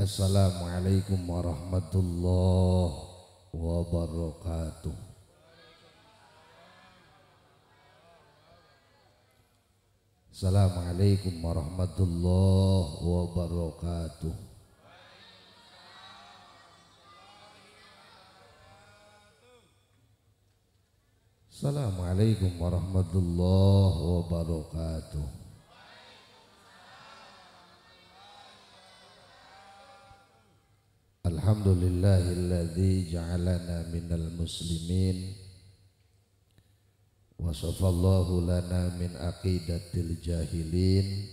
Assalamualaikum warahmatullahi wabarakatuh. Assalamualaikum warahmatullahi wabarakatuh. Assalamualaikum warahmatullahi wabarakatuh. Alhamdulillahilladzi ja'alana minal muslimin wa shafallahu lana min aqidatil jahilin.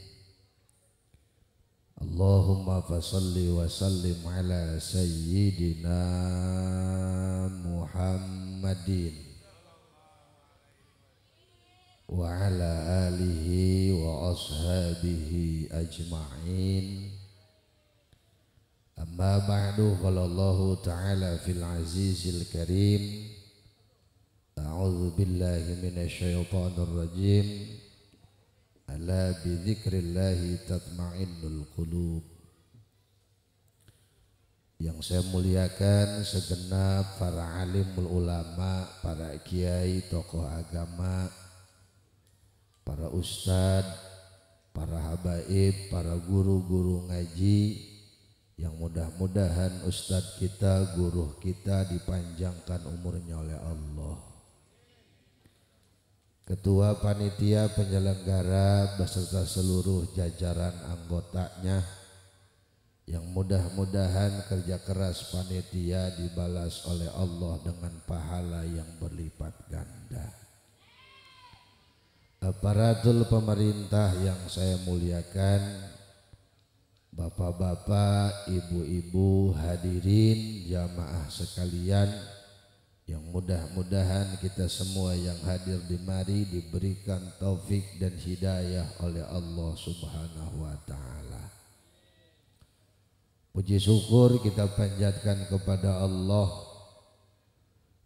Allahumma fasalli wa sallim ala sayyidina Muhammadin wa ala alihi wa ashabihi ajma'in. Amma ba'du, qala Allahu ta'ala fil azizil karim, a'udzu billahi minasy syaithanir rajim, ala bi dzikrillahi tatma'innul qulub. Yang saya muliakan segenap para alimul ulama, para kiai, tokoh agama, para ustadz, para habaib, para guru-guru ngaji, yang mudah-mudahan ustadz kita, guru kita dipanjangkan umurnya oleh Allah. Ketua panitia penyelenggara beserta seluruh jajaran anggotanya, yang mudah-mudahan kerja keras panitia dibalas oleh Allah dengan pahala yang berlipat ganda. Aparatur pemerintah yang saya muliakan, bapak-bapak, ibu-ibu, hadirin, jamaah sekalian, yang mudah-mudahan kita semua yang hadir di mari diberikan taufik dan hidayah oleh Allah Subhanahu wa ta'ala. Puji syukur kita panjatkan kepada Allah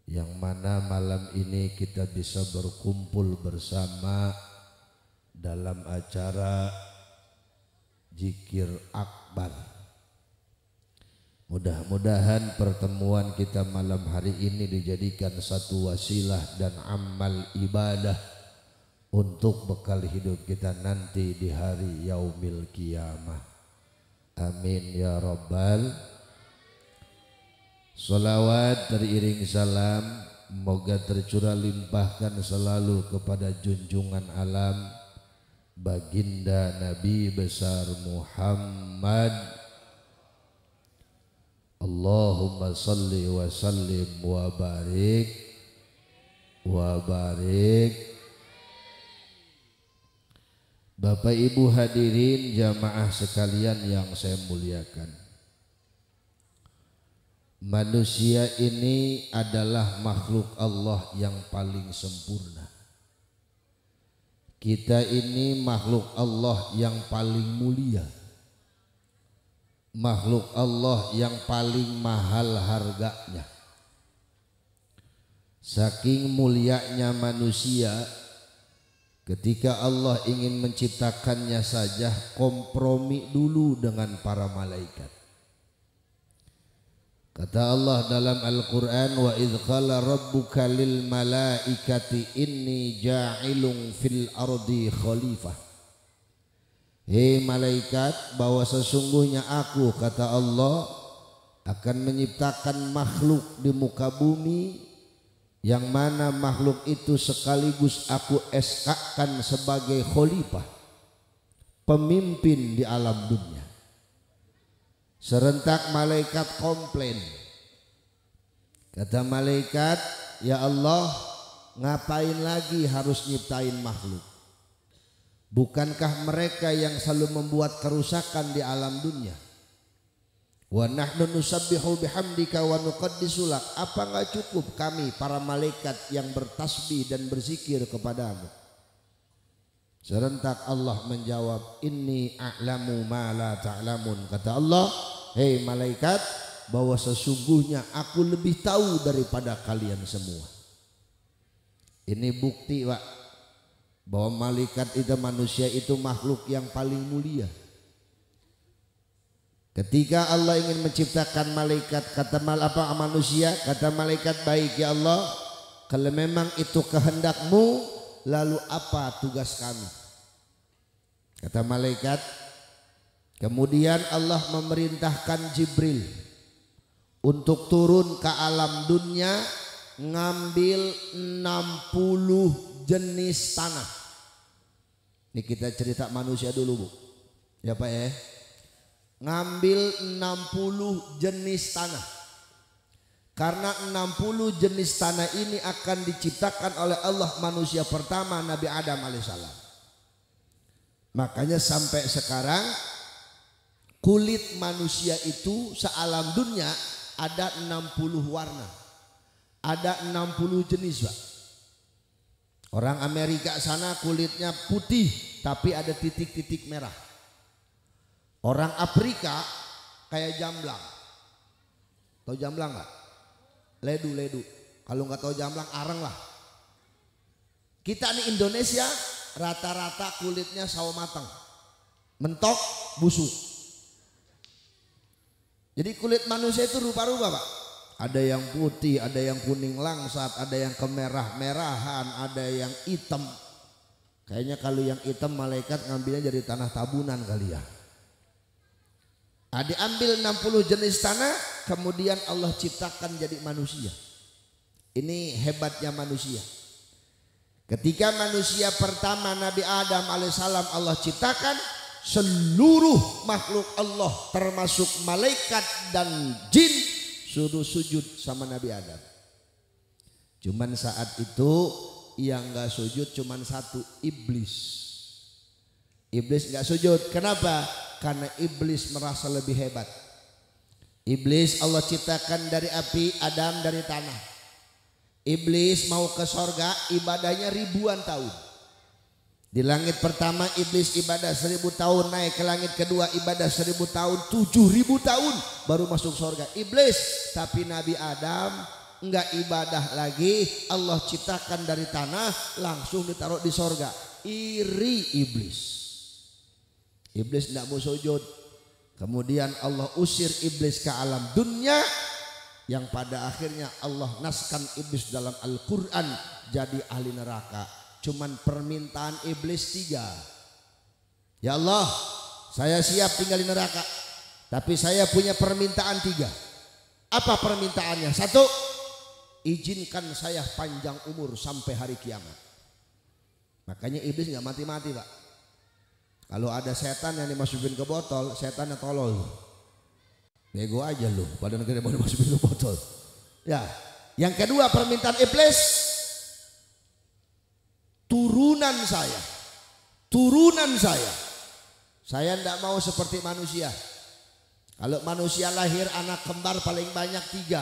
yang mana malam ini kita bisa berkumpul bersama dalam acara Zikir Akbar. Mudah-mudahan pertemuan kita malam hari ini dijadikan satu wasilah dan amal ibadah untuk bekal hidup kita nanti di hari yaumil qiyamah. Amin ya rabbal. Salawat teriring salam moga tercurah limpahkan selalu kepada junjungan alam Baginda Nabi besar Muhammad. Allahumma salli wa sallim wa barik wa barik. Bapak Ibu hadirin jamaah sekalian yang saya muliakan, manusia ini adalah makhluk Allah yang paling sempurna. Kita ini makhluk Allah yang paling mulia, makhluk Allah yang paling mahal harganya. Saking mulianya manusia, ketika Allah ingin menciptakannya saja kompromi dulu dengan para malaikat. Kata Allah dalam Al-Quran, wa idh qala rabbuka lil malaikati inni ja'ilun fil ardi khalifah. Hei malaikat, bahwa sesungguhnya aku, kata Allah, akan menciptakan makhluk di muka bumi, yang mana makhluk itu sekaligus aku eskakan sebagai khalifah, pemimpin di alam dunia. Serentak malaikat komplain. Kata malaikat, ya Allah, ngapain lagi harus nyiptain makhluk? Bukankah mereka yang selalu membuat kerusakan di alam dunia? Wa nahnu nusabbihu bihamdika wa nuqaddisu lak. Apa enggak cukup kami para malaikat yang bertasbih dan berzikir kepadamu? Serentak Allah menjawab, inni a'lamu ma la ta'lamun. Kata Allah, hei malaikat, bahwa sesungguhnya aku lebih tahu daripada kalian semua. Ini bukti Pak, bahwa malaikat itu, manusia itu makhluk yang paling mulia. Ketika Allah ingin menciptakan malaikat, kata manusia, kata malaikat, baik ya Allah, kalau memang itu kehendakmu, lalu apa tugas kami? Kata malaikat, kemudian Allah memerintahkan Jibril untuk turun ke alam dunia, ngambil 60 jenis tanah. Ini kita cerita manusia dulu, Bu. Ya Pak ya. Ngambil 60 jenis tanah. Karena 60 jenis tanah ini akan diciptakan oleh Allah manusia pertama Nabi Adam alaihissalam. Makanya sampai sekarang kulit manusia itu sealam dunia ada 60 warna. Ada 60 jenis, Pak. Orang Amerika sana kulitnya putih tapi ada titik-titik merah. Orang Afrika kayak jamblang. Tahu jamblang nggak? Ledu. Kalau nggak tahu jamblang, areng lah. Kita nih Indonesia rata-rata kulitnya sawo matang, mentok, busuk. Jadi kulit manusia itu rupa-rupa, Pak. Ada yang putih, ada yang kuning langsat, ada yang kemerah-merahan, ada yang hitam. Kayaknya kalau yang hitam malaikat ngambilnya dari tanah tabunan kali ya. Diambil 60 jenis tanah, kemudian Allah ciptakan jadi manusia. Ini hebatnya manusia. Ketika manusia pertama Nabi Adam alaihissalam Allah ciptakan, seluruh makhluk Allah termasuk malaikat dan jin suruh sujud sama Nabi Adam. Cuman saat itu yang gak sujud cuman satu, iblis. Iblis gak sujud. Kenapa? Karena iblis merasa lebih hebat. Iblis Allah ciptakan dari api, Adam dari tanah. Iblis mau ke sorga, ibadahnya ribuan tahun. Di langit pertama iblis ibadah 1000 tahun, naik ke langit kedua ibadah 1000 tahun, 7000 tahun baru masuk sorga iblis. Tapi Nabi Adam enggak ibadah lagi, Allah ciptakan dari tanah langsung ditaruh di sorga. Iri iblis. Iblis tidak mau sujud. Kemudian Allah usir iblis ke alam dunia, yang pada akhirnya Allah naskan iblis dalam Al-Quran jadi ahli neraka. Cuman permintaan iblis 3. Ya Allah, saya siap tinggal di neraka, tapi saya punya permintaan 3. Apa permintaannya? 1, izinkan saya panjang umur sampai hari kiamat. Makanya iblis nggak mati-mati, Pak. Kalau ada setan yang dimasukin ke botol, setannya tolol. Bego aja lu, badan gede mau dimasukin ke botol. Ya. Yang kedua permintaan iblis, turunan saya. Saya tidak mau seperti manusia. Kalau manusia lahir anak kembar paling banyak 3.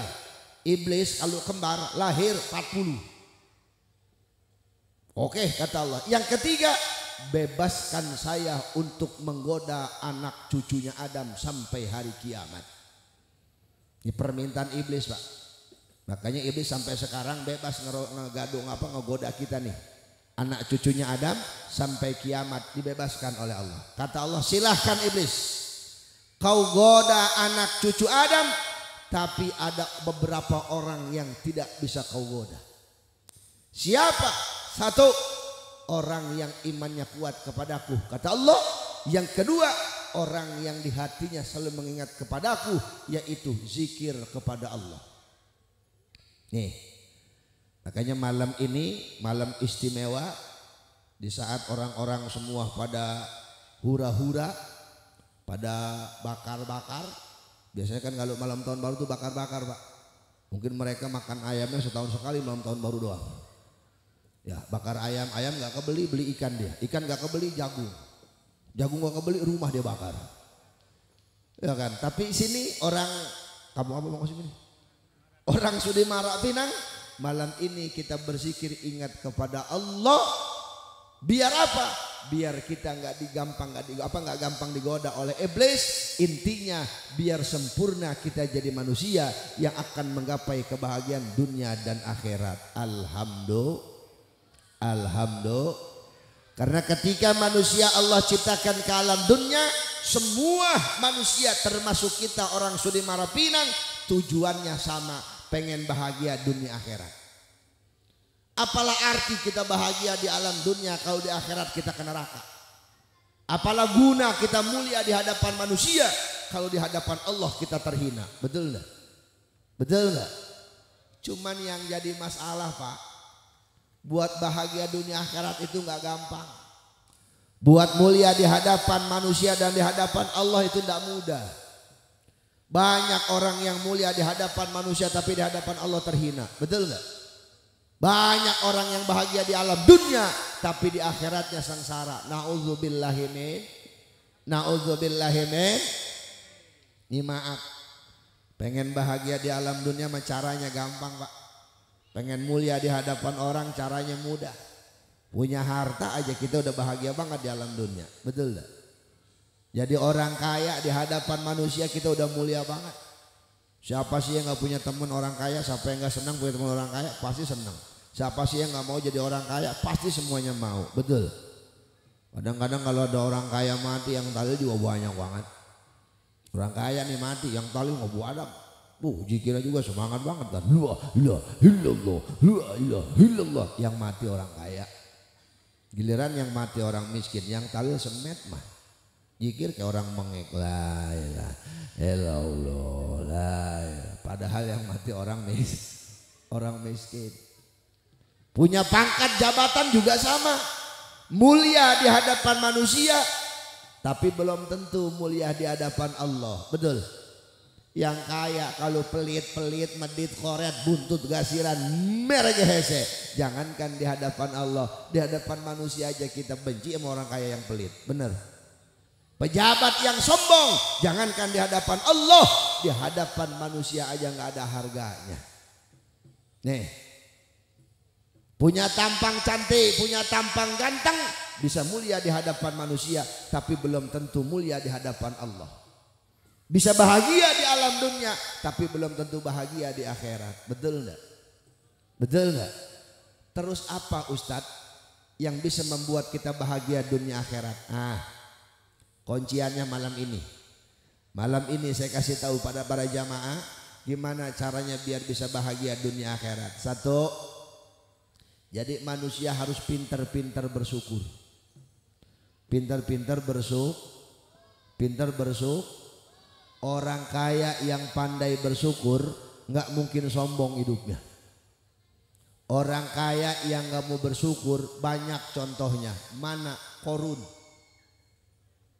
Iblis kalau kembar lahir 40. Oke, kata Allah. Yang ketiga, bebaskan saya untuk menggoda anak cucunya Adam sampai hari kiamat. Ini permintaan iblis, Pak. Makanya iblis sampai sekarang bebas ngegoda kita nih. Anak cucunya Adam sampai kiamat dibebaskan oleh Allah. Kata Allah, silahkan iblis, kau goda anak cucu Adam, tapi ada beberapa orang yang tidak bisa kau goda. Siapa? 1, orang yang imannya kuat kepadaku, kata Allah. Yang kedua, orang yang di hatinya selalu mengingat kepadaku, yaitu zikir kepada Allah. Nih, makanya malam ini malam istimewa. Di saat orang-orang semua pada hura-hura, pada bakar-bakar. Biasanya kan kalau malam tahun baru tuh bakar-bakar, Pak. Mungkin mereka makan ayamnya setahun sekali malam tahun baru doang. Ya, bakar ayam gak kebeli, beli ikan dia. Ikan gak kebeli, jagung gak kebeli, rumah dia bakar. Ya kan? Tapi sini orang, kamu apa mau sini? Orang Sudi Marak Pinang, malam ini kita berzikir ingat kepada Allah. Biar apa? Biar kita gak gampang digoda oleh iblis. Intinya biar sempurna kita jadi manusia yang akan menggapai kebahagiaan dunia dan akhirat. Alhamdulillah. Karena ketika manusia Allah ciptakan ke alam dunia, semua manusia termasuk kita orang Sudi Marapinang tujuannya sama, pengen bahagia dunia akhirat. Apalah arti kita bahagia di alam dunia kalau di akhirat kita ke neraka? Apalah guna kita mulia di hadapan manusia kalau di hadapan Allah kita terhina? Betul enggak? Betul enggak? Cuman yang jadi masalah, Pak, buat bahagia dunia akhirat itu enggak gampang. Buat mulia di hadapan manusia dan di hadapan Allah itu enggak mudah. Banyak orang yang mulia di hadapan manusia tapi di hadapan Allah terhina. Betul enggak? Banyak orang yang bahagia di alam dunia tapi di akhiratnya sengsara. Nauzubillahi min. Ini maaf. Pengen bahagia di alam dunia mah caranya gampang, Pak. Pengen mulia di hadapan orang caranya mudah. Punya harta aja kita udah bahagia banget di alam dunia. Betul enggak? Jadi orang kaya di hadapan manusia kita udah mulia banget. Siapa sih yang gak punya teman orang kaya? Siapa yang gak senang punya teman orang kaya? Pasti senang. Siapa sih yang gak mau jadi orang kaya? Pasti semuanya mau. Betul. Kadang-kadang kalau ada orang kaya mati yang talil juga banyak banget. Orang kaya nih mati yang talil nggak buadam. Zikirnya juga semangat banget kan. La ilaha illallah. Yang mati orang kaya. Giliran yang mati orang miskin, yang talil semet mah. Zikir kayak orang mengek. La ilaha illallah. Padahal yang mati orang miskin. Punya pangkat jabatan juga sama. Mulia di hadapan manusia tapi belum tentu mulia di hadapan Allah. Betul. Yang kaya kalau pelit-pelit, medit, koret, buntut, gasiran, merek hese. Jangankan di hadapan Allah, di hadapan manusia aja kita benci sama orang kaya yang pelit. Bener. Pejabat yang sombong, jangankan di hadapan Allah, di hadapan manusia aja nggak ada harganya. Nih, punya tampang cantik, punya tampang ganteng, bisa mulia di hadapan manusia, tapi belum tentu mulia di hadapan Allah. Bisa bahagia di alam dunia, tapi belum tentu bahagia di akhirat. Betul enggak? Betul enggak? Terus apa Ustadz yang bisa membuat kita bahagia dunia akhirat? Kunciannya malam ini. Malam ini saya kasih tahu pada para jamaah gimana caranya biar bisa bahagia dunia akhirat. Satu, jadi manusia harus pintar-pintar bersyukur. Pintar-pintar bersyukur. Orang kaya yang pandai bersyukur nggak mungkin sombong hidupnya. Orang kaya yang nggak mau bersyukur banyak contohnya. Mana? Korun,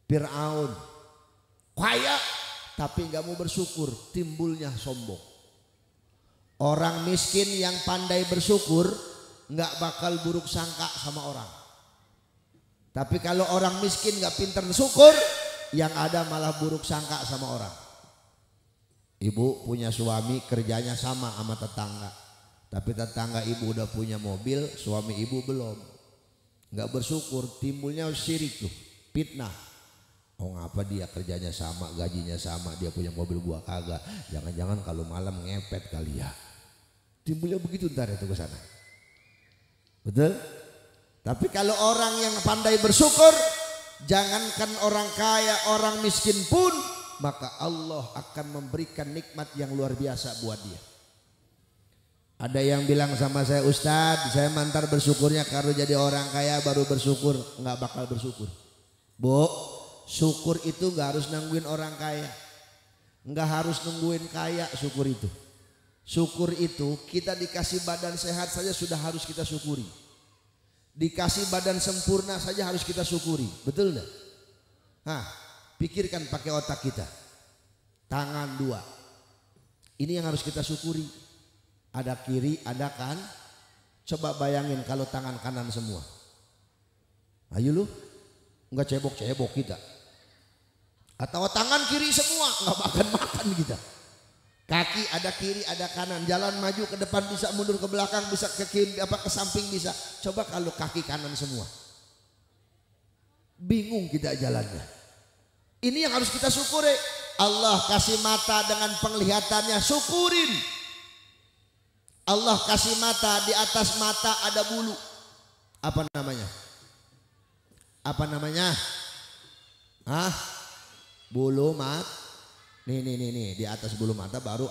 Fir'aun, kaya tapi nggak mau bersyukur, timbulnya sombong. Orang miskin yang pandai bersyukur nggak bakal buruk sangka sama orang. Tapi kalau orang miskin nggak pintar bersyukur, yang ada malah buruk sangka sama orang. Ibu punya suami kerjanya sama tetangga, tapi tetangga ibu udah punya mobil, suami ibu belum. Nggak bersyukur, timbulnya syirik tuh, fitnah. Oh ngapa dia kerjanya sama, gajinya sama, dia punya mobil gua kagak. Jangan-jangan kalau malam ngepet kali ya. Timbulnya begitu ntar itu ke sana. Betul? Tapi kalau orang yang pandai bersyukur, jangankan orang kaya, orang miskin pun, maka Allah akan memberikan nikmat yang luar biasa buat dia. Ada yang bilang sama saya, Ustadz, saya mantar bersyukurnya kalau jadi orang kaya baru bersyukur. Nggak bakal bersyukur. Bu, syukur itu nggak harus nungguin orang kaya, nggak harus nungguin kaya. Syukur itu kita dikasih badan sehat saja sudah harus kita syukuri. Dikasih badan sempurna saja harus kita syukuri. Betul enggak? Pikirkan pakai otak kita. Tangan dua, ini yang harus kita syukuri. Ada kiri, ada kan. Coba bayangin kalau tangan kanan semua. Ayo lu, enggak cebok-cebok kita. Atau tangan kiri semua, enggak makan kita. Kaki ada kiri, ada kanan, jalan maju ke depan bisa, mundur ke belakang bisa, ke kiri ke samping bisa. Coba kalau kaki kanan semua, bingung kita jalannya. Ini yang harus kita syukuri. Allah kasih mata dengan penglihatannya, syukurin. Allah kasih mata, di atas mata ada bulu. Apa namanya? bulu mata. Nih di atas bulu mata baru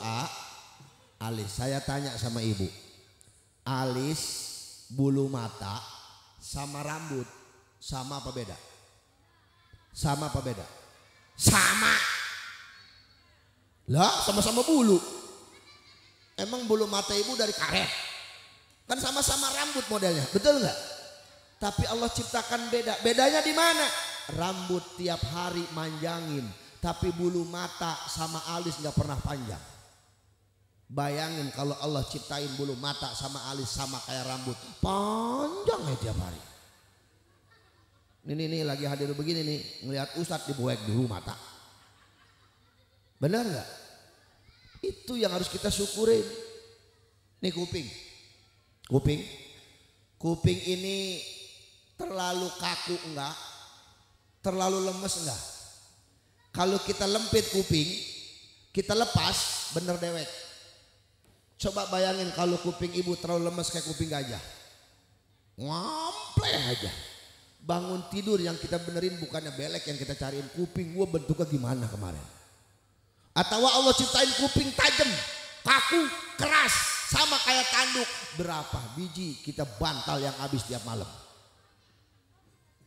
alis. Saya tanya sama ibu, alis, bulu mata sama rambut sama apa beda? Sama apa beda? Sama. Lah sama-sama bulu. Emang bulu mata ibu dari karet? Kan sama-sama rambut modelnya, betul nggak? Tapi Allah ciptakan beda. Bedanya di mana? Rambut tiap hari manjangin, tapi bulu mata sama alis nggak pernah panjang. Bayangin kalau Allah ciptain bulu mata sama alis sama kayak rambut, panjang ya tiap hari. Ini lagi hadir begini nih, ngelihat ustadz dibuek dulu mata. Benar nggak? Itu yang harus kita syukurin. Nih kuping ini terlalu kaku enggak? Terlalu lemes enggak? Kalau kita lempit kuping, kita lepas, bener dewek. Coba bayangin kalau kuping ibu terlalu lemes kayak kuping gajah, ngampleh aja. Bangun tidur yang kita benerin bukannya belek, yang kita cariin kuping gua bentuknya gimana kemarin. Atau Allah ciptain kuping tajam, kaku, keras, sama kayak tanduk. Berapa biji kita bantal yang habis tiap malam.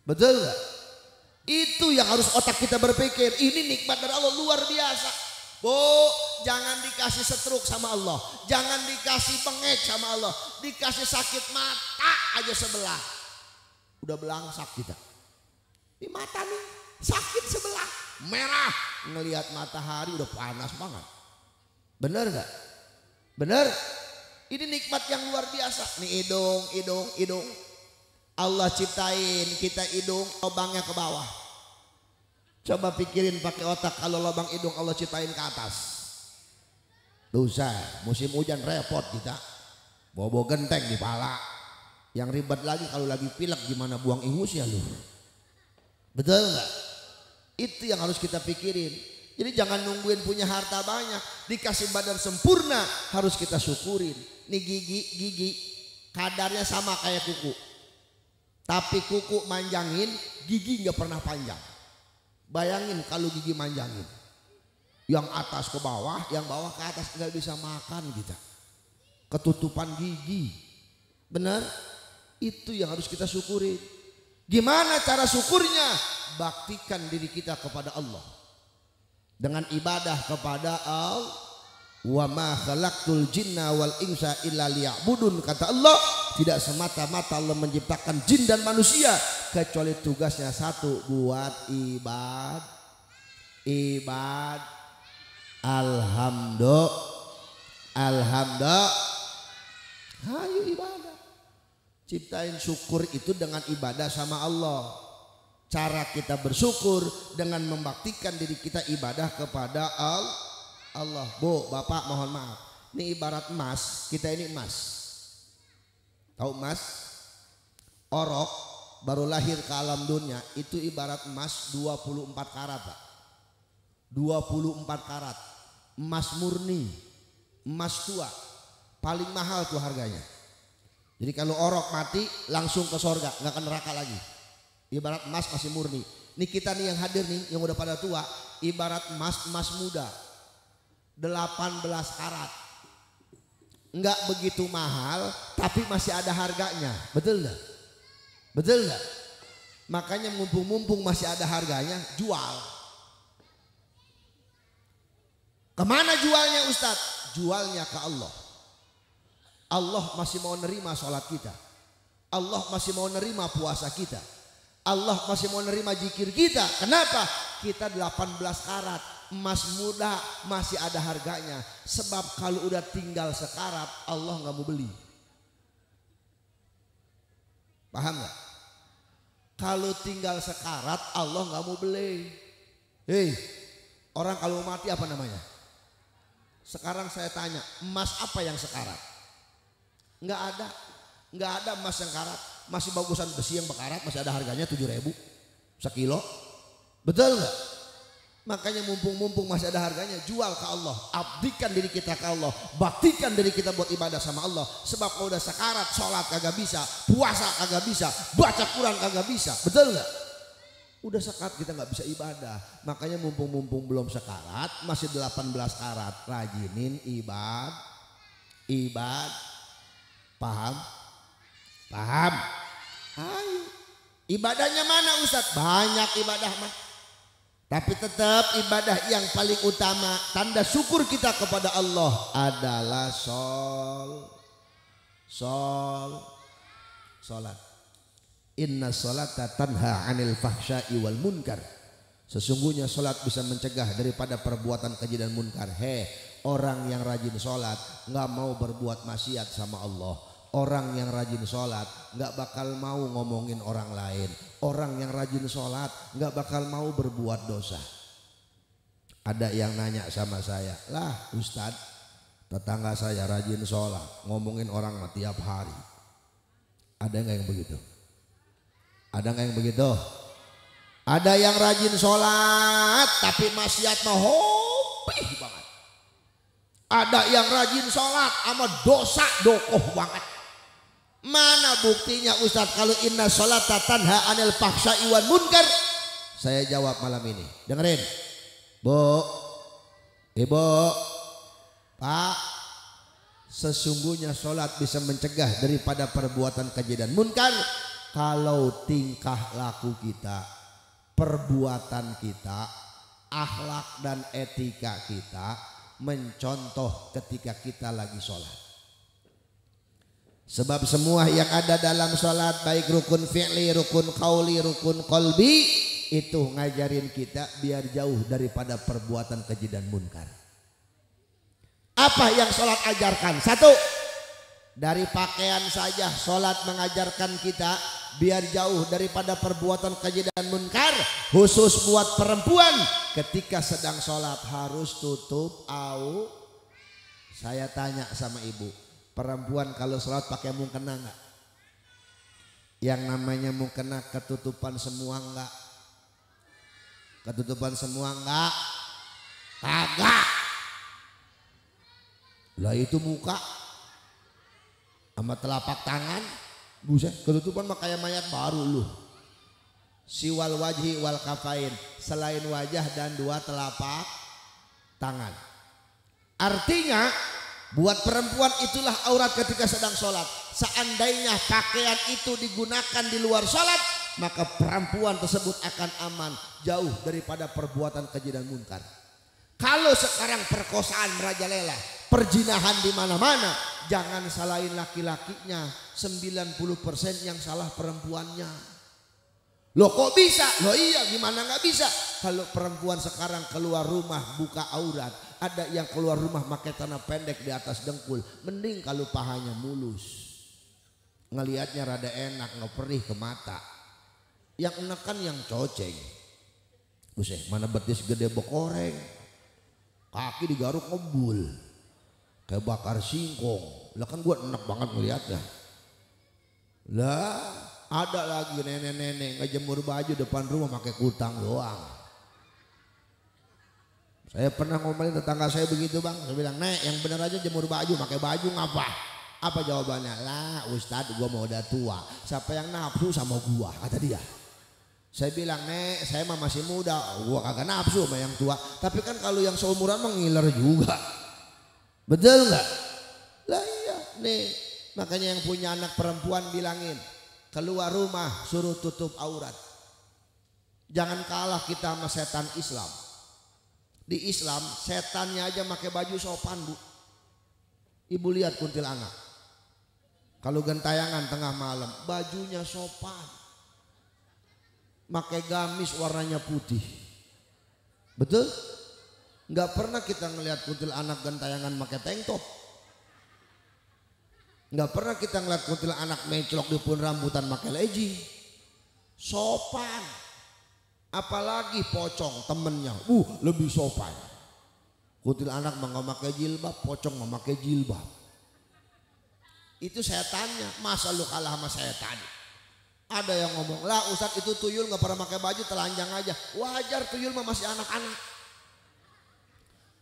Betul gak? Itu yang harus otak kita berpikir. Ini nikmat dari Allah luar biasa. Bu, jangan dikasih stroke sama Allah, jangan dikasih bengek sama Allah, dikasih sakit mata aja sebelah, udah belangsak kita. Di mata nih sakit sebelah, merah, ngelihat matahari udah panas banget. Bener gak? Bener. Ini nikmat yang luar biasa. Nih hidung. Allah ciptain kita hidung lubangnya ke bawah. Coba pikirin pakai otak, kalau lubang hidung Allah ciptain ke atas. Dosa, musim hujan repot kita. Bobo genteng di pala. Yang ribet lagi kalau lagi pilek gimana buang ingusnya lu. Betul nggak? Itu yang harus kita pikirin. Jadi jangan nungguin punya harta banyak, dikasih badan sempurna harus kita syukurin. Nih gigi kadarnya sama kayak kuku. Tapi kuku manjangin, gigi nggak pernah panjang. Bayangin kalau gigi manjangin, yang atas ke bawah, yang bawah ke atas, nggak bisa makan kita. Ketutupan gigi, benar? Itu yang harus kita syukurin. Gimana cara syukurnya? Baktikan diri kita kepada Allah dengan ibadah kepada Allah. Wa ma khalaqtul jinna wal insa illa liya'budun, kata Allah, tidak semata-mata Allah menciptakan jin dan manusia kecuali tugasnya satu, buat alhamdulillah. Hayu ibadah. Ciptain syukur itu dengan ibadah sama Allah. Cara kita bersyukur dengan membaktikan diri kita ibadah kepada Allah. Bu, bapak mohon maaf. Ini ibarat emas, kita ini emas. Tahu emas? Orok baru lahir ke alam dunia itu ibarat emas 24 karat, Pak. 24 karat. Emas murni, emas tua. Paling mahal tuh harganya. Jadi kalau orok mati langsung ke sorga, nggak ke neraka lagi. Ibarat emas masih murni. Ini kita nih yang hadir nih, yang udah pada tua, ibarat emas muda. 18 karat. Enggak begitu mahal tapi masih ada harganya. Betul enggak? Betul enggak? Makanya mumpung masih ada harganya, jual. Kemana jualnya Ustadz? Jualnya ke Allah. Allah masih mau nerima sholat kita. Allah masih mau nerima puasa kita. Allah masih mau nerima zikir kita. Kenapa? Kita 18 karat. Emas muda masih ada harganya. Sebab kalau udah tinggal sekarat Allah nggak mau beli. Paham nggak? Kalau tinggal sekarat Allah nggak mau beli. Hei, orang kalau mati apa namanya? Sekarang saya tanya, emas apa yang sekarat? Nggak ada emas yang karat. Masih bagusan besi yang bekarat masih ada harganya 7.000 sekilo. Betul nggak? Makanya mumpung masih ada harganya, jual ke Allah, abdikan diri kita ke Allah, baktikan diri kita buat ibadah sama Allah. Sebab kalau udah sekarat, sholat kagak bisa, puasa kagak bisa, baca Quran kagak bisa. Betul nggak? Udah sekarat kita nggak bisa ibadah. Makanya mumpung belum sekarat, masih 18 karat, rajinin ibad. Paham? Ayo. Ibadahnya mana Ustadz? Banyak ibadah mah. Tapi tetap ibadah yang paling utama, tanda syukur kita kepada Allah adalah salat. Inna salata tanha 'anil fahsya'i wal munkar. Sesungguhnya salat bisa mencegah daripada perbuatan keji dan munkar. Orang yang rajin salat enggak mau berbuat maksiat sama Allah. Orang yang rajin sholat gak bakal mau ngomongin orang lain. Orang yang rajin sholat gak bakal mau berbuat dosa. Ada yang nanya sama saya, lah Ustadz, tetangga saya rajin sholat, ngomongin orang tiap hari. Ada gak yang begitu? Ada yang rajin sholat tapi maksiat mah hobi banget. Ada yang rajin sholat sama dosa dokoh banget. Mana buktinya Ustadz kalau inna sholata tanha 'anil fahsya'i wal munkar? Saya jawab malam ini. Dengerin. Bu, Ibu, Pak, sesungguhnya sholat bisa mencegah daripada perbuatan keji dan munkar kalau tingkah laku kita, perbuatan kita, akhlak dan etika kita mencontoh ketika kita lagi sholat. Sebab semua yang ada dalam sholat, baik rukun fi'li, rukun qauli, rukun qalbi, itu ngajarin kita biar jauh daripada perbuatan keji dan munkar. Apa yang sholat ajarkan? Satu, dari pakaian saja sholat mengajarkan kita biar jauh daripada perbuatan keji dan munkar. Khusus buat perempuan, ketika sedang sholat harus tutup aurat. Saya tanya sama ibu, perempuan kalau sholat pakai mukena enggak? Yang namanya mukena ketutupan semua enggak? Ketutupan semua enggak? Kagak. Lah itu muka sama telapak tangan, buset, ketutupan mah kayak mayat baru lu. Siwal wajhi wal kafain, selain wajah dan dua telapak tangan. Artinya buat perempuan itulah aurat ketika sedang sholat. Seandainya pakaian itu digunakan di luar sholat, maka perempuan tersebut akan aman jauh daripada perbuatan keji dan munkar. Kalau sekarang perkosaan merajalela, perzinahan di mana-mana, jangan salahin laki-lakinya, 90% yang salah perempuannya. Loh kok bisa? Loh iya, gimana nggak bisa? Kalau perempuan sekarang keluar rumah buka aurat, ada yang keluar rumah pakai celana pendek di atas dengkul, mending kalau pahanya mulus, ngelihatnya rada enak, nggak perih ke mata. Yang enak kan yang coceng. Buset, mana betis gede bekoreng, kaki digaruk ngebul kayak bakar singkong. Lah kan gue enak banget ngelihatnya. Lah ada lagi nenek-nenek ngejemur baju depan rumah pakai kutang doang. Saya pernah ngomelin tetangga saya begitu bang. Saya bilang, nek yang bener aja jemur baju, pakai baju ngapa? Apa jawabannya? Lah Ustadz gua mau udah tua, siapa yang nafsu sama gua, kata dia. Saya bilang, nek saya mah masih muda, gua kagak nafsu sama yang tua. Tapi kan kalau yang seumuran mah ngiler juga. Betul nggak? Lah iya nih, makanya yang punya anak perempuan bilangin, keluar rumah suruh tutup aurat. Jangan kalah kita sama setan Islam. Di Islam setannya aja pakai baju sopan bu. Ibu lihat kuntilanak, kalau gentayangan tengah malam bajunya sopan, pakai gamis warnanya putih. Betul? Nggak pernah kita ngelihat kuntilanak gentayangan pakai tank top. Nggak pernah kita ngeliat kuntilanak menclok di pun rambutan pakai legging. Sopan. Apalagi pocong temennya, lebih sopan. Kuntilanak mah nggak pakai jilbab, pocong nggak pakai jilbab. Itu setannya, masa lu kalah sama setan? Ada yang ngomong, lah Ustadz itu tuyul nggak pernah pakai baju, telanjang aja. Wajar, tuyul mah masih anak-anak.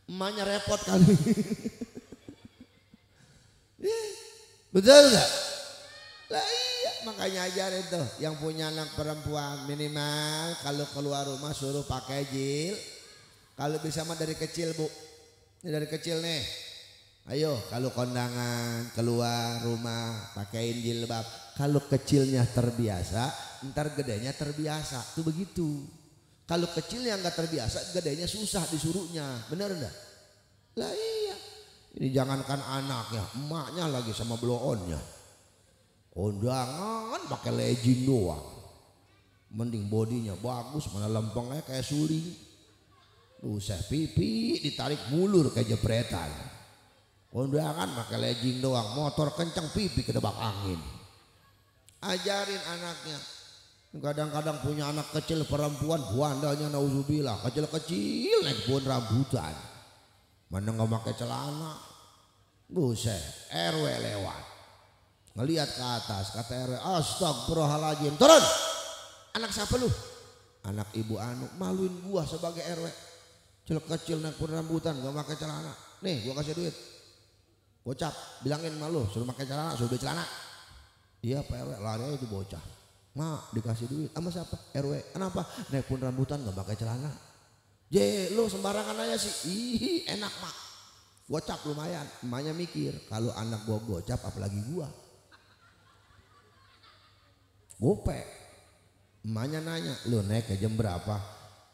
Emaknya repot kali. Betul nggak? Lah iya, makanya ajarin tuh yang punya anak perempuan minimal kalau keluar rumah suruh pakai jil. Kalau bisa mah dari kecil bu, ini dari kecil nih. Ayo kalau kondangan keluar rumah pakaiin jilbab. Kalau kecilnya terbiasa, ntar gedenya terbiasa. Tuh begitu. Kalau kecilnya nggak terbiasa, gedenya susah disuruhnya. Bener enggak? Lah iya. Ini jangankan anaknya, emaknya lagi sama blow-onnya. Kondangan pakai legging doang. Mending bodinya bagus, mana lempengnya kayak suling. Buset pipi ditarik mulur kayak jepretan. Kondangan pakai legging doang, motor kencang pipi kedebak angin. Ajarin anaknya. Kadang-kadang punya anak kecil perempuan, buandanya nauzubillah, kecil-kecil naik pohon rambutan. Mana nggak pakai celana. Buset, RW lewat. Ngelihat ke atas, kata RW, astagfirullahaladzim, turun. Anak siapa lu? Anak ibu Anu. Maluin gua sebagai RW. Kecil-kecil naik pohon rambutan, gak pakai celana. Nih gua kasih duit. Gocap, bilangin malu, suruh pakai celana, suruh beli celana. Iya Pak RW, lari aja itu bocah. Mak dikasih duit, sama siapa? RW. Kenapa? Naik pohon rambutan gak pakai celana. Lu sembarangan aja sih. Ih enak mak. Gocap lumayan. Emaknya mikir, kalau anak gua gocap apalagi gua. Gope. Emaknya nanya, lu naik ke jam berapa?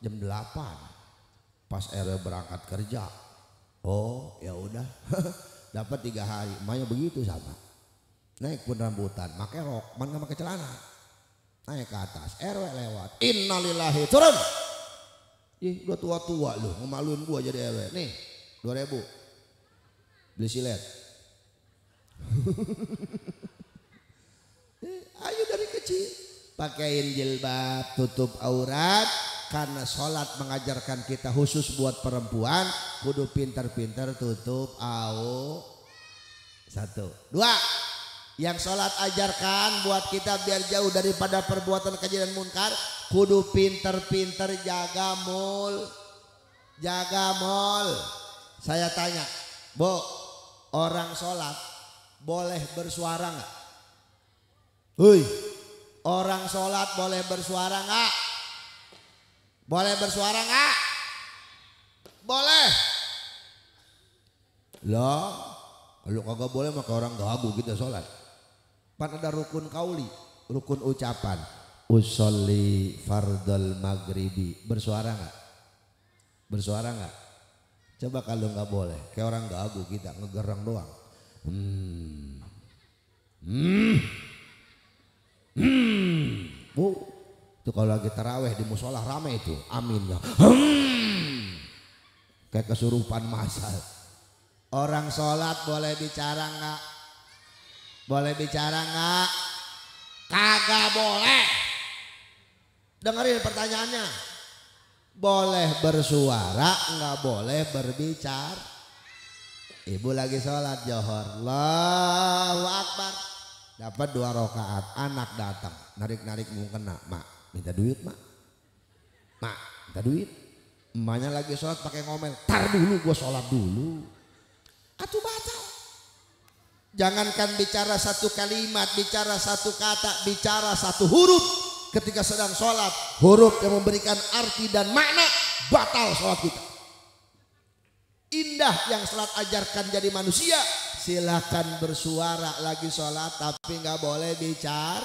Jam 8. Pas RW berangkat kerja. Oh ya udah. Dapat 3 hari. Emaknya begitu sama. Naik pun rambutan, pakai rok, mana pakai celana. Naik ke atas, RW lewat. Innalillahi, turun. Ih, udah tua-tua lu, ngemaluin gua jadi RW. Nih, 2.000. Beli silet. Ayo dari kecil pakaiin jilbab, tutup aurat. Karena sholat mengajarkan kita khusus buat perempuan, kudu pintar-pintar tutup aurat. 1, 2. Yang sholat ajarkan buat kita biar jauh daripada perbuatan keji dan munkar, kudu pintar-pintar jaga mall. Jaga mall. Saya tanya, Bu, orang sholat boleh bersuara nggak? Hui, orang sholat boleh bersuara nggak? Boleh bersuara nggak? Boleh. Loh, kalau kagak boleh maka orang gagu kita sholat. Pan ada rukun kauli, rukun ucapan. Usolli fardal maghribi. Bersuara nggak? Bersuara nggak? Coba kalau nggak boleh, kayak orang gagu kita ngegerang doang. Itu kalau lagi taraweh di musola rame itu, aminnya. Kayak kesurupan masal. Orang sholat boleh bicara nggak? Boleh bicara nggak? Kagak boleh. Dengerin pertanyaannya. Boleh bersuara, nggak boleh berbicara. Ibu lagi sholat Johor, Allahu Akbar. Dapat 2 rakaat, anak datang, narik-narik mukena, mak minta duit mak. Mak minta duit. Emaknya lagi sholat pakai ngomel, tar dulu gua sholat dulu. Atuh batal. Jangankan bicara 1 kalimat, bicara 1 kata, bicara 1 huruf ketika sedang sholat, huruf yang memberikan arti dan makna, batal sholat kita. Indah yang sholat ajarkan jadi manusia. Silakan bersuara lagi sholat, tapi nggak boleh bicara.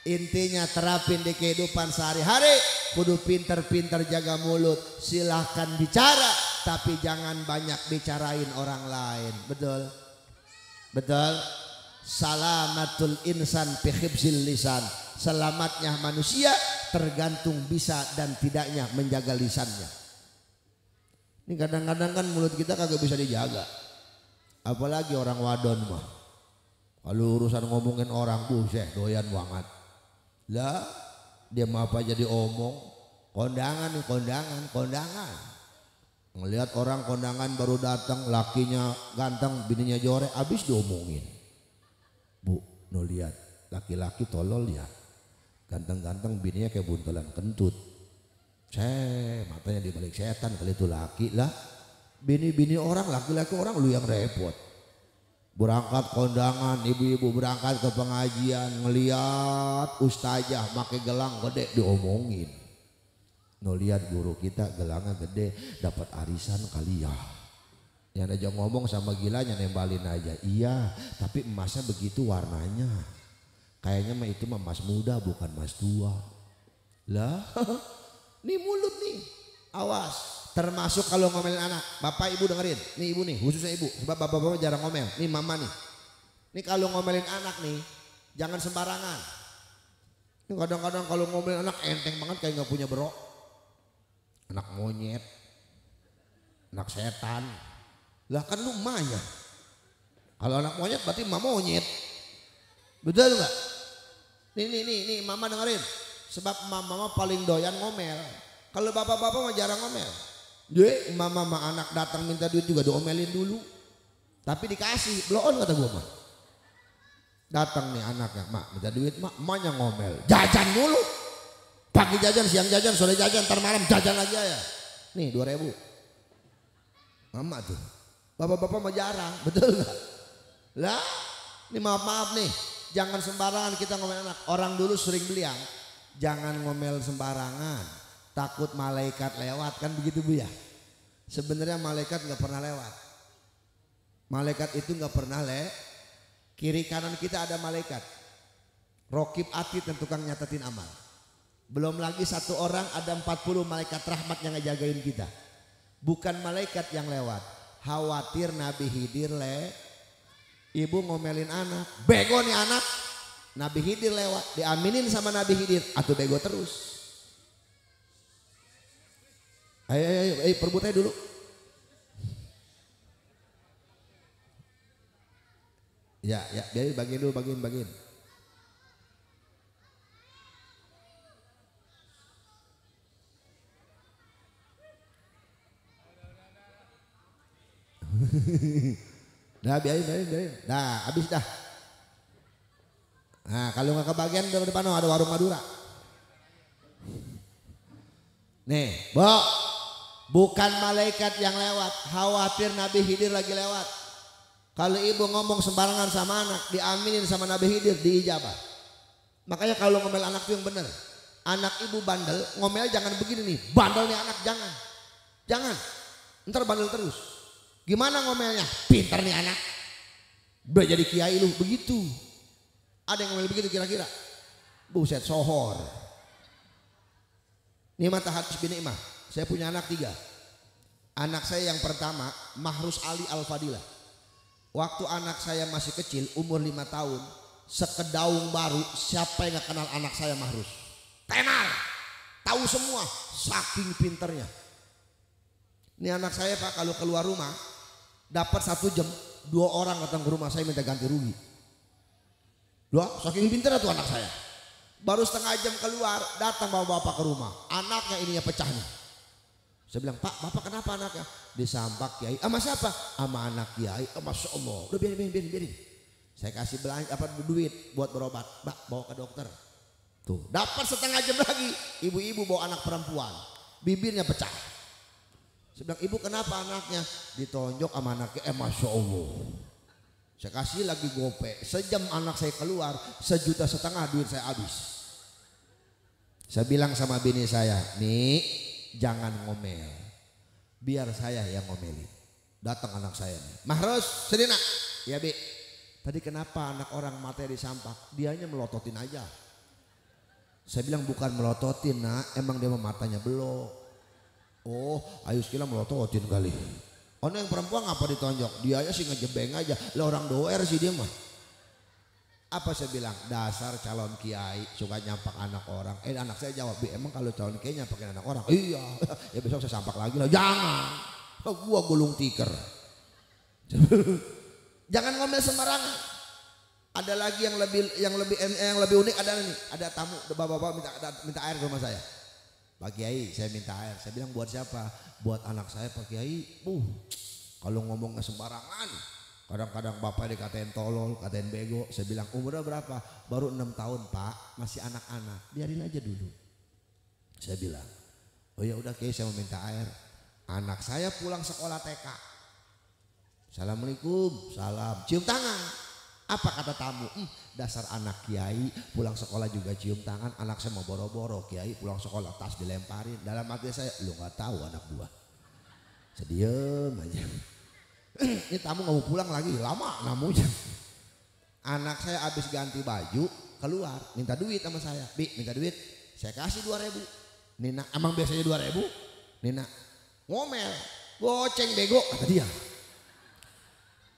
Intinya terapin di kehidupan sehari-hari, kudu pinter-pinter jaga mulut. Silahkan bicara, tapi jangan banyak bicarain orang lain. Betul? Betul? Salamatul insan fi hifzil lisan. Selamatnya manusia tergantung bisa dan tidaknya menjaga lisannya. Ini kadang-kadang kan mulut kita kagak bisa dijaga. Apalagi orang wadon mah. Kalau urusan ngomongin orang, buset doyan banget. Lah, dia mah apa jadi omong. Kondangan nih, kondangan. Ngelihat orang kondangan baru datang, lakinya ganteng, bininya jorek, abis diomongin. Bu, no lihat, laki-laki tolol ya. Ganteng-ganteng bininya kayak buntelan kentut. Matanya dibalik setan kali itu laki lah. Bini-bini orang, laki-laki orang, lu yang repot. Berangkat kondangan, ibu-ibu berangkat ke pengajian, ngeliat ustazah pakai gelang gede diomongin. Lihat guru kita gelangnya gede, dapat arisan kali ya. Yang aja ngomong sama gilanya nembalin aja. Iya, tapi emasnya begitu warnanya. Kayaknya mah itu mah emas muda bukan emas tua. Lah, nih mulut nih, awas. Termasuk kalau ngomelin anak, bapak ibu dengerin, nih ibu nih, khususnya ibu, sebab bapak-bapak jarang ngomel, nih mama nih. Nih kalau ngomelin anak nih, jangan sembarangan. Ini kadang-kadang kalau ngomelin anak enteng banget kayak nggak punya bro. Anak monyet, anak setan. Lah kan lu emaknya. Kalau anak monyet berarti emak monyet. Betul nggak? Nih mama dengerin, sebab mama paling doyan ngomel. Kalau bapak-bapak mah jarang ngomel. Jadi mama anak datang minta duit juga diomelin dulu. Tapi dikasih, blow on kata gua mah. Datang nih anaknya, mak minta duit, mak emaknya ngomel. Jajan dulu. Pagi jajan, siang jajan, sore jajan, ntar malam jajan lagi ya. Nih 2.000. Mama tuh. Bapak-bapak mah jarang, betul gak? Lah, ini maaf nih. Jangan sembarangan kita ngomel anak. Orang dulu sering bilang, jangan ngomel sembarangan. Takut malaikat lewat, kan begitu Bu ya. Sebenarnya malaikat nggak pernah lewat. Malaikat itu nggak pernah kiri kanan kita ada malaikat. Rokib atid dan tukang nyatetin amal. Belum lagi satu orang ada 40 malaikat rahmat yang ngejagain kita. Bukan malaikat yang lewat. Khawatir Nabi Khidir ibu ngomelin anak. Bego nih anak. Nabi Khidir lewat, diaminin sama Nabi Khidir. Atau bego terus. Ayo perbutnya dulu. Ya, biarin bagiin dulu, bagiin. Nah, biarin. Nah, habis dah. Nah, kalau nggak kebagian di depan ada warung Madura. Nih, bukan malaikat yang lewat, khawatir Nabi Khidir lagi lewat. Kalau ibu ngomong sembarangan sama anak, diaminin sama Nabi Khidir, diijabah. Makanya kalau ngomel anak itu yang benar. Anak ibu bandel, ngomel jangan begini nih, bandel nih anak, jangan. Ntar bandel terus. Gimana ngomelnya? Pintar nih anak. Udah jadi kiai lu, begitu. Ada yang ngomel begitu kira-kira? Buset, sohor. Ini mata hadis bin Imah. Saya punya anak 3. Anak saya yang pertama Mahrus Ali Al-Fadilah. Waktu anak saya masih kecil umur 5 tahun, sekedaung baru, siapa yang gak kenal anak saya Mahrus? Tenar, tahu semua, saking pinternya. Ini anak saya Pak, kalau keluar rumah dapat 1 jam 2 orang datang ke rumah saya minta ganti rugi. Loh, saking pinternya tuh anak saya. Baru setengah jam keluar datang bawa bapak ke rumah, anaknya ininya pecah nih. Saya bilang, Pak, bapak kenapa anaknya? Disampak kiai. Sama siapa? Sama anak kiai. Masya Allah. Udah biarin. Saya kasih belanja duit buat berobat. Mbak, bawa ke dokter. Tuh, dapat setengah jam lagi. Ibu-ibu bawa anak perempuan. Bibirnya pecah. Saya bilang, ibu kenapa anaknya? Ditonjok sama anaknya. Masya Allah. Saya kasih lagi gope. Sejam anak saya keluar, 1,5 juta duit saya habis. Saya bilang sama bini saya, nih jangan ngomel, biar saya yang ngomelin. Datang anak saya nih, Mahrus, sini nak. Ya Bi, tadi kenapa anak orang materi disampak? Dianya melototin aja. Saya bilang bukan melototin nak, emang dia matanya belok. Oh, ayo sekila melototin kali. Oh yang perempuan ngapa ditonjok? Dia aja sih ngejebeng aja. Lah orang doer sih dia mah. Apa saya bilang? Dasar calon kiai suka nyampak anak orang. Anak saya jawab, Bi, emang kalau calon kiai nyampakin anak orang? Iya. Ya besok saya sampak lagi lah. Jangan. Gua gulung tikar. Jangan ngomel sembarangan. Ada lagi yang lebih unik, ada nih. Ada tamu, bapak-bapak minta air ke rumah saya. Pak Kiai, saya minta air. Saya bilang buat siapa? Buat anak saya Pak Kiai. Kalau ngomongnya sembarangan. Kadang-kadang bapak dikatain tolol, katain bego. Saya bilang umurnya berapa? Baru 6 tahun Pak, masih anak-anak. Biarin aja dulu. Saya bilang, oh ya udah Kiai, saya mau minta air. Anak saya pulang sekolah TK. Assalamualaikum, salam, cium tangan. Apa kata tamu? Dasar anak kiai pulang sekolah juga cium tangan. Anak saya mau boro-boro, kiai pulang sekolah tas dilemparin. Dalam hati saya, lu nggak tahu anak gua. Sediem aja. Ini tamu nggak mau pulang lagi, lama namunya. Anak saya habis ganti baju keluar minta duit sama saya. Bi minta duit, saya kasih 2.000. Nina emang biasanya 2.000. Nina ngomel, goceng bego kata dia.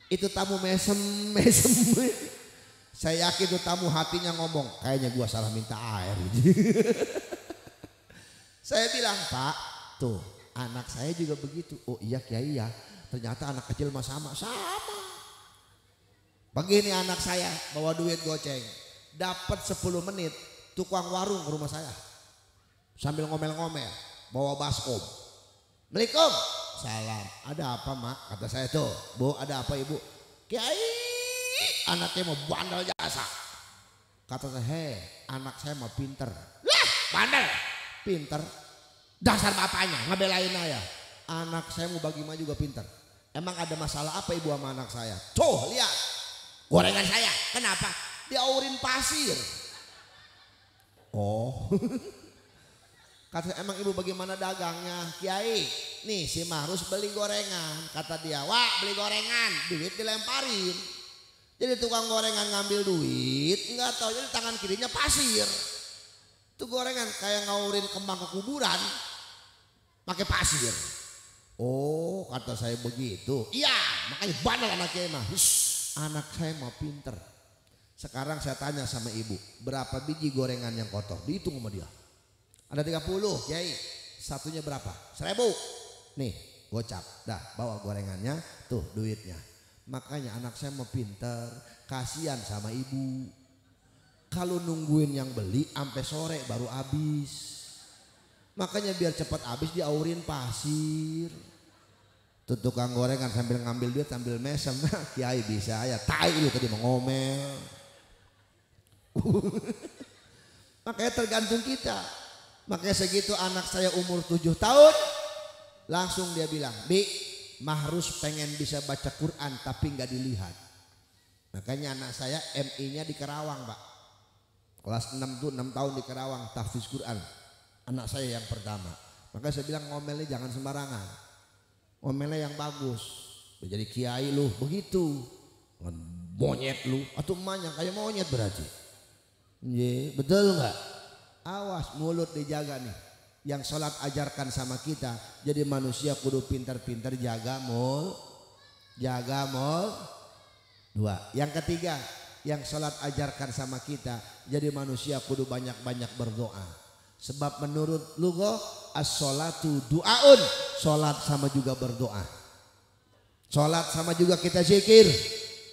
Itu tamu mesem. Saya yakin itu tamu hatinya ngomong, kayaknya gua salah minta air. Saya bilang, Pak, tuh anak saya juga begitu. Oh iya kiai ya, ternyata anak kecil mah sama. Begini anak saya bawa duit goceng, dapat 10 menit tukang warung ke rumah saya sambil ngomel-ngomel bawa baskom. Assalamualaikum. Salam. Ada apa mak? Kata saya tuh. Bu ada apa ibu? Kiai anaknya mau bandel jasa. Kata saya, hei anak saya mau pinter. Lah bandel pinter. Dasar bapaknya ngebelain aja. Anak saya mau bagi maju juga pinter. Emang ada masalah apa ibu sama anak saya? Tuh lihat gorengan saya. Kenapa? Diaurin pasir. Oh. Kata emang ibu bagaimana dagangnya? Kiai nih si Mahrus beli gorengan. Kata dia wah beli gorengan duit dilemparin. Jadi tukang gorengan ngambil duit nggak tahu jadi tangan kirinya pasir. Itu gorengan kayak ngaurin kembang ke kuburan pakai pasir. Oh kata saya begitu. Iya makanya bandel anaknya mah. Anak saya mau pinter. Sekarang saya tanya sama ibu berapa biji gorengan yang kotor dihitung sama dia. Ada 30 kiai, satunya berapa? 1.000. Nih gocap, dah bawa gorengannya, tuh duitnya. Makanya anak saya mau pinter, kasihan sama ibu. Kalau nungguin yang beli sampai sore baru habis. Makanya biar cepat habis diaurin pasir. Tuh tukang gorengan sambil ngambil duit sambil mesem. Kiai bisa ya, tai lu tadi mau ngomel. Makanya tergantung kita. Makanya segitu anak saya umur 7 tahun langsung dia bilang, Bi Mahrus pengen bisa baca Quran tapi nggak dilihat. Makanya anak saya MI-nya di Kerawang Pak. Kelas 6 tuh 6 tahun di Kerawang tahfiz Quran. Anak saya yang pertama. Makanya saya bilang ngomelnya jangan sembarangan. Ngomelnya yang bagus. Jadi kiai lu begitu. Monyet lu atau emaknya kayak monyet berarti. Iya betul nggak? Awas mulut dijaga nih. Yang sholat ajarkan sama kita. Jadi manusia kudu pintar-pintar jaga mul. Jaga mul. 2. Yang ketiga. Yang sholat ajarkan sama kita. Jadi manusia kudu banyak-banyak berdoa. Sebab menurut lugo as-sholatu du'aun. Sholat sama juga berdoa. Sholat sama juga kita zikir.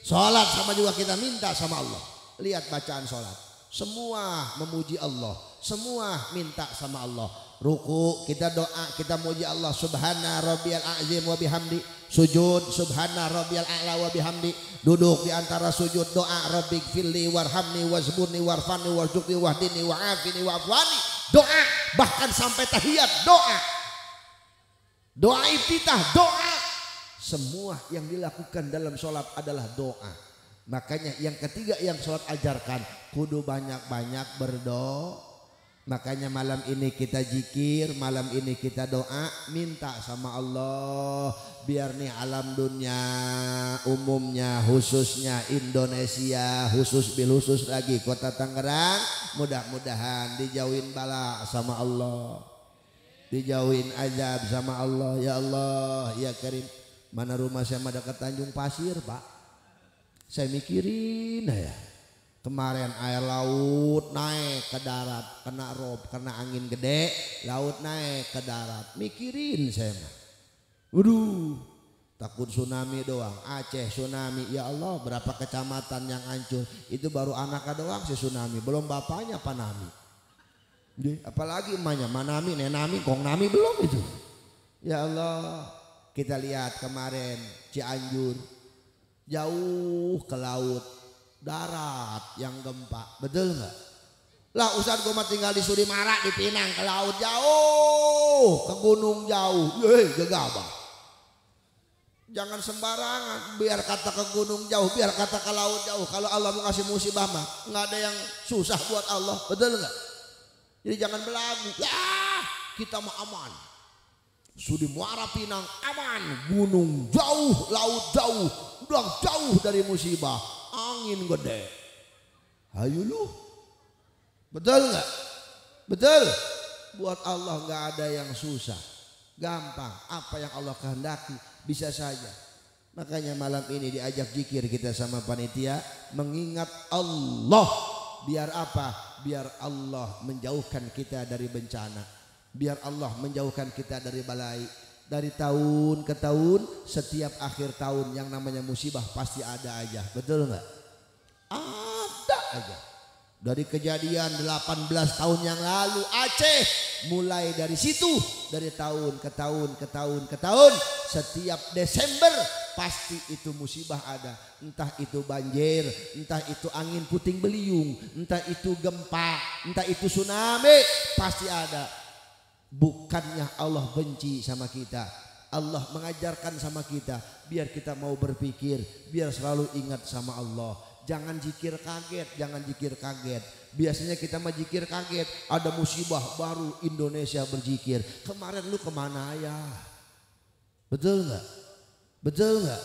Sholat sama juga kita minta sama Allah. Lihat bacaan sholat. Semua memuji Allah. Semua minta sama Allah. Ruku kita doa, kita muji Allah. Subhana rabbiyal azim wa bihamdi. Sujud subhana rabbiyal a'la wa bihamdi. Duduk di antara sujud doa rabbik firli warhamni wazburni warfani warzuqni wahdini wa'afini wa'afwani. Doa bahkan sampai tahiyat doa. Doa iftitah doa. Semua yang dilakukan dalam sholat adalah doa. Makanya yang ketiga yang sholat ajarkan kudu banyak-banyak berdoa. Makanya malam ini kita zikir, malam ini kita doa, minta sama Allah biar nih alam dunia umumnya, khususnya Indonesia, khusus bil khusus lagi kota Tangerang, mudah-mudahan dijauhin bala sama Allah, dijauhin azab sama Allah. Ya Allah, ya Karim. Mana rumah saya mah dekat Tanjung Pasir Pak. Saya mikirin ya. Kemarin air laut naik ke darat, kena rob, kena angin gede, laut naik ke darat. Mikirin saya mah. Waduh, takut tsunami doang. Aceh tsunami, ya Allah berapa kecamatan yang hancur. Itu baru anaknya doang si tsunami, belum bapaknya Panami. Apalagi emaknya Manami, Nenami, Kongnami belum itu. Ya Allah, kita lihat kemarin Cianjur jauh ke laut. Darat yang gempa, betul nggak? Lah Ustadz gue mah tinggal di Sudimara, di Pinang, ke laut jauh, ke gunung jauh, gegabah. Jangan sembarangan, biar kata ke gunung jauh, biar kata ke laut jauh. Kalau Allah mau kasih musibah mah nggak ada yang susah buat Allah, betul nggak? Jadi jangan belagu. Ya kita mah aman. Sudi Muara Pinang aman, gunung jauh, laut jauh, udah jauh dari musibah, angin gede. Ayo lu, betul nggak? Betul. Buat Allah nggak ada yang susah, gampang. Apa yang Allah kehendaki bisa saja. Makanya malam ini diajak zikir kita sama panitia, mengingat Allah. Biar apa? Biar Allah menjauhkan kita dari bencana. Biar Allah menjauhkan kita dari balai. Dari tahun ke tahun, setiap akhir tahun yang namanya musibah pasti ada aja. Betul nggak? Ada aja. Dari kejadian 18 tahun yang lalu Aceh, mulai dari situ, dari tahun ke tahun ke tahun ke tahun, setiap Desember pasti itu musibah ada. Entah itu banjir, entah itu angin puting beliung, entah itu gempa, entah itu tsunami, pasti ada. Bukannya Allah benci sama kita, Allah mengajarkan sama kita biar kita mau berpikir, biar selalu ingat sama Allah. Jangan zikir kaget, jangan zikir kaget. Biasanya kita mah zikir kaget, ada musibah baru Indonesia berzikir. Kemarin lu kemana ya? Betul nggak? Betul nggak?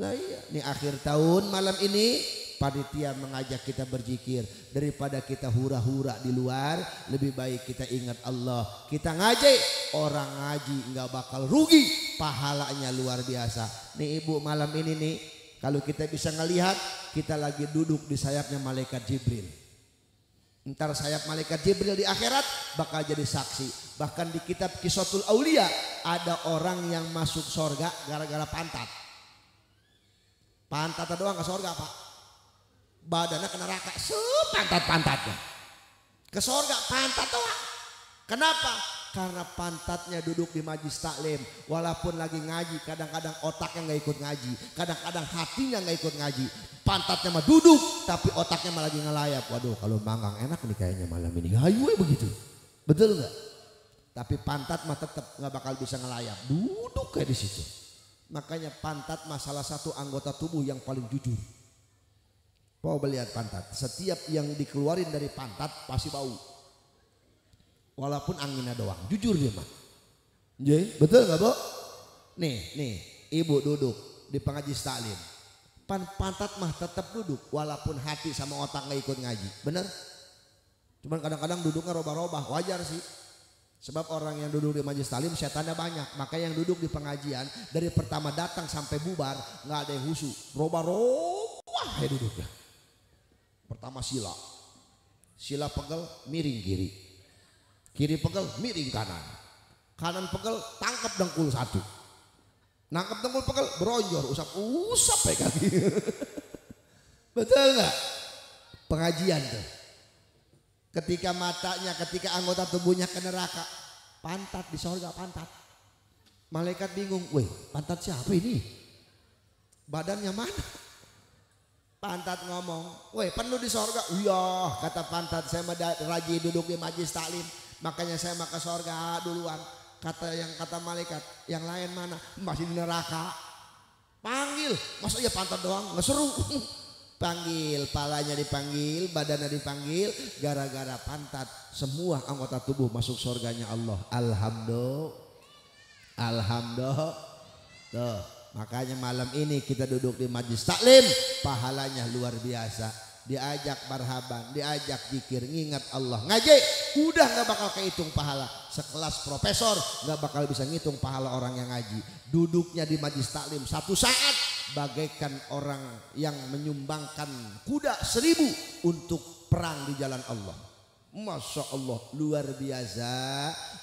Lah iya, nih akhir tahun malam ini panitia mengajak kita berzikir. Daripada kita hura-hura di luar, lebih baik kita ingat Allah. Kita ngaji, orang ngaji nggak bakal rugi, pahalanya luar biasa. Nih ibu malam ini nih, kalau kita bisa ngelihat, kita lagi duduk di sayapnya malaikat Jibril. Ntar sayap malaikat Jibril di akhirat bakal jadi saksi. Bahkan di kitab Qisatul Aulia ada orang yang masuk sorga gara-gara pantat. Pantatnya doang ke sorga pak, badannya ke neraka, pantat-pantatnya ke sorga, pantat doang. Kenapa? Karena pantatnya duduk di majlis taklim, walaupun lagi ngaji, kadang-kadang otaknya nggak ikut ngaji, kadang-kadang hatinya nggak ikut ngaji. Pantatnya mah duduk, tapi otaknya mah lagi ngelayap. Waduh, kalau manggang enak nih kayaknya malam ini. Hayu begitu, betul nggak? Tapi pantat mah tetap nggak bakal bisa ngelayap, duduk kayak di situ. Makanya pantat mah salah satu anggota tubuh yang paling jujur. Coba lihat pantat, setiap yang dikeluarin dari pantat pasti bau. Walaupun anginnya doang, jujur dia mah. Jadi, betul nggak bu? Nih, ibu duduk di pengajian taklim. Pantat mah tetap duduk, walaupun hati sama otak nggak ikut ngaji, bener? Cuman kadang-kadang duduknya robah-robah, wajar sih. Sebab orang yang duduk di majelis taklim setannya banyak. Maka yang duduk di pengajian dari pertama datang sampai bubar nggak ada yang husu, robah-robah ya duduknya. Pertama sila pegel miring kiri, kiri pegel miring kanan, kanan pegel tangkap dengkul satu, nangkap dengkul pegel beronjor usap ya kaki. Betul nggak? Pengajian tuh. Ketika matanya, ketika anggota tubuhnya ke neraka, pantat di sorga, pantat. Malaikat bingung, weh pantat siapa ini? Badannya mana? Pantat ngomong, weh penuh di sorga. Iya kata pantat, saya rajin duduk di majlis taklim, makanya saya mah ke sorga duluan. Kata malaikat, yang lain mana? Masih di neraka. Panggil, masa iya pantat doang, nggak seru. Panggil, palanya dipanggil, badannya dipanggil, gara-gara pantat semua anggota tubuh masuk surganya Allah. Alhamdulillah. Tuh, makanya malam ini kita duduk di majlis taklim, pahalanya luar biasa. Diajak marhaban, diajak zikir, ngingat Allah, ngaji, udah nggak bakal kehitung pahala. Sekelas profesor nggak bakal bisa ngitung pahala orang yang ngaji. Duduknya di majlis taklim satu saat bagaikan orang yang menyumbangkan kuda 1000 untuk perang di jalan Allah. Masya Allah, luar biasa.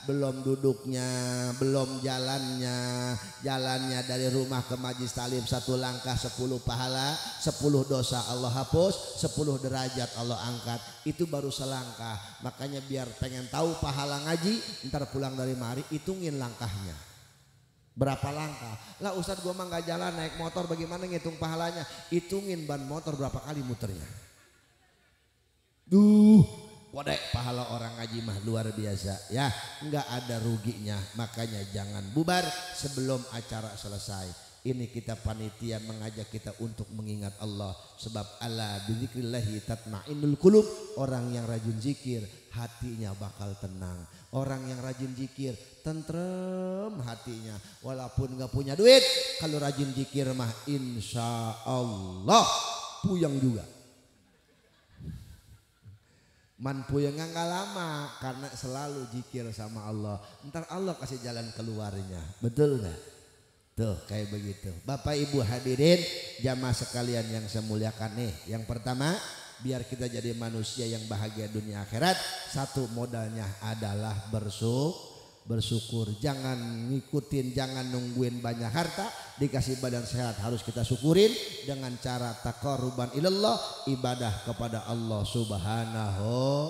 Belum duduknya, belum jalannya dari rumah ke majlis taklim 1 langkah 10 pahala, 10 dosa Allah hapus, 10 derajat Allah angkat. Itu baru selangkah. Makanya biar pengen tahu pahala ngaji, ntar pulang dari mari hitungin langkahnya. Berapa langkah? Lah Ustadz gua mah gak jalan naik motor, bagaimana ngitung pahalanya? Hitungin ban motor berapa kali muternya. Wadah pahala orang ngaji mah luar biasa ya, nggak ada ruginya. Makanya jangan bubar sebelum acara selesai. Ini kita panitia mengajak kita untuk mengingat Allah. Sebab ala bidzikrillahi tatma'innul qulub. Orang yang rajin zikir hatinya bakal tenang. Orang yang rajin zikir tentrem hatinya. Walaupun gak punya duit, kalau rajin zikir mah insya Allah puyeng juga. Man puyeng gak lama karena selalu zikir sama Allah. Ntar Allah kasih jalan keluarnya. Betul gak? Tuh kayak begitu. Bapak Ibu hadirin jamaah sekalian yang saya muliakan nih. Yang pertama, biar kita jadi manusia yang bahagia dunia akhirat, satu modalnya adalah bersyukur. Jangan ngikutin, jangan nungguin banyak harta, dikasih badan sehat harus kita syukurin dengan cara taqarruban ilallah, ibadah kepada Allah Subhanahu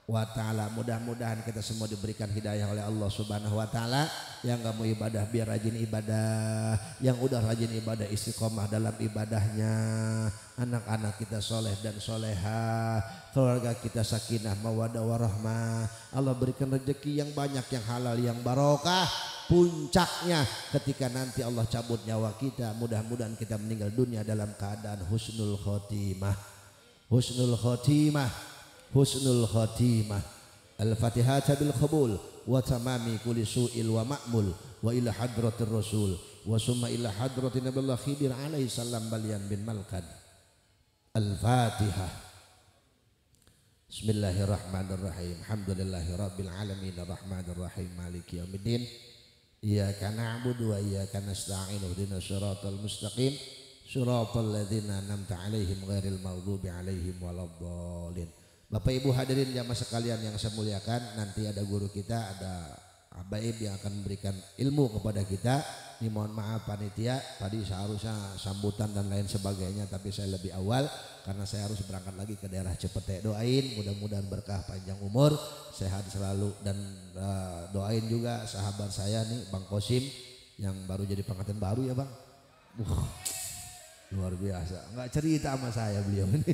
wa ta'ala. Mudah-mudahan kita semua diberikan hidayah oleh Allah Subhanahu wa ta'ala. Yang gak mau ibadah biar rajin ibadah, yang udah rajin ibadah istiqomah dalam ibadahnya, anak-anak kita soleh dan soleha, keluarga kita sakinah mawaddah warahmah. Allah berikan rezeki yang banyak, yang halal, yang barokah. Puncaknya ketika nanti Allah cabut nyawa kita, mudah-mudahan kita meninggal dunia dalam keadaan husnul khotimah. Husnul khotimah, husnul khotimah. Al-Fatihah bil qabul wa tamami kulli su'il wa ma'mul wa ila hadratir rasul wa summa ila hadratin nabiyyillah Khidir alaihi salam balian bin Malkad. Al-Fatihah. Bismillahirrahmanirrahim. Alhamdulillahi rabbil alamin arrahmanir rahim maliki yaumiddin. Iyyaka na'budu wa iyyaka nasta'in ihdinas siratal mustaqim siratal ladzina an'amta 'alaihim ghairil maghdubi 'alaihim waladdallin. Bapak Ibu hadirin jamaah sekalian yang saya muliakan, nanti ada guru kita, ada habaib yang akan memberikan ilmu kepada kita. Ini mohon maaf panitia, tadi seharusnya sambutan dan lain sebagainya, tapi saya lebih awal karena saya harus berangkat lagi ke daerah Cepete. Doain mudah-mudahan berkah panjang umur, sehat selalu, dan doain juga sahabat saya nih Bang Kosim yang baru jadi pengantin baru ya Bang. Luar biasa, nggak cerita sama saya beliau ini.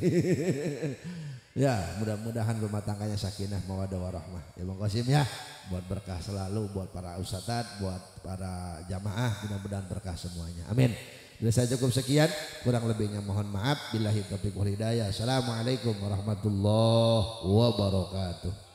Ya mudah-mudahan rumah tangganya sakinah mawaddah warahmah ya Bang Qasim ya, buat berkah selalu buat para ustadz, buat para jamaah, mudah-mudahan berkah semuanya, amin. Bila saya cukup sekian, kurang lebihnya mohon maaf. Billahi taufiq wal hidayah. Assalamualaikum warahmatullahi wabarakatuh.